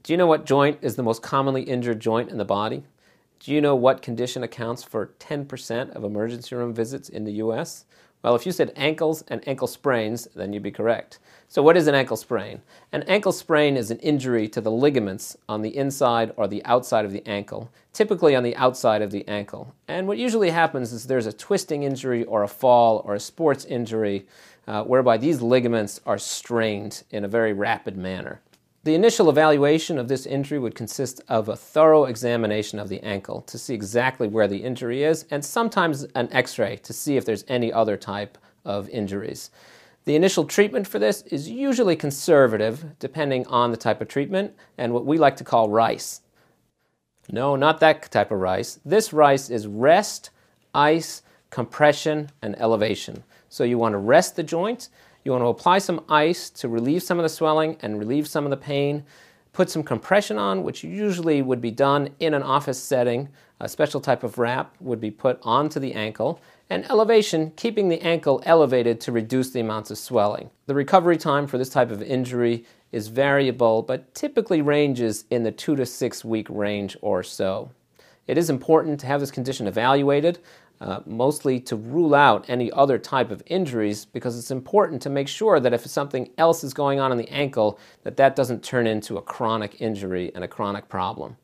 Do you know what joint is the most commonly injured joint in the body? Do you know what condition accounts for 10% of emergency room visits in the US? Well, if you said ankles and ankle sprains, then you'd be correct. So what is an ankle sprain? An ankle sprain is an injury to the ligaments on the inside or the outside of the ankle, typically on the outside of the ankle. And what usually happens is there's a twisting injury or a fall or a sports injury whereby these ligaments are strained in a very rapid manner. The initial evaluation of this injury would consist of a thorough examination of the ankle to see exactly where the injury is, and sometimes an x-ray to see if there's any other type of injuries. The initial treatment for this is usually conservative, depending on the type of treatment, and what we like to call RICE. No, not that type of RICE. This RICE is rest, ice, compression, and elevation. So you want to rest the joint. You want to apply some ice to relieve some of the swelling and relieve some of the pain. Put some compression on, which usually would be done in an office setting. A special type of wrap would be put onto the ankle. And elevation, keeping the ankle elevated to reduce the amounts of swelling. The recovery time for this type of injury is variable, but typically ranges in the 2 to 6 week range or so. It is important to have this condition evaluated, mostly to rule out any other type of injuries, because it's important to make sure that if something else is going on in the ankle, that doesn't turn into a chronic injury and a chronic problem.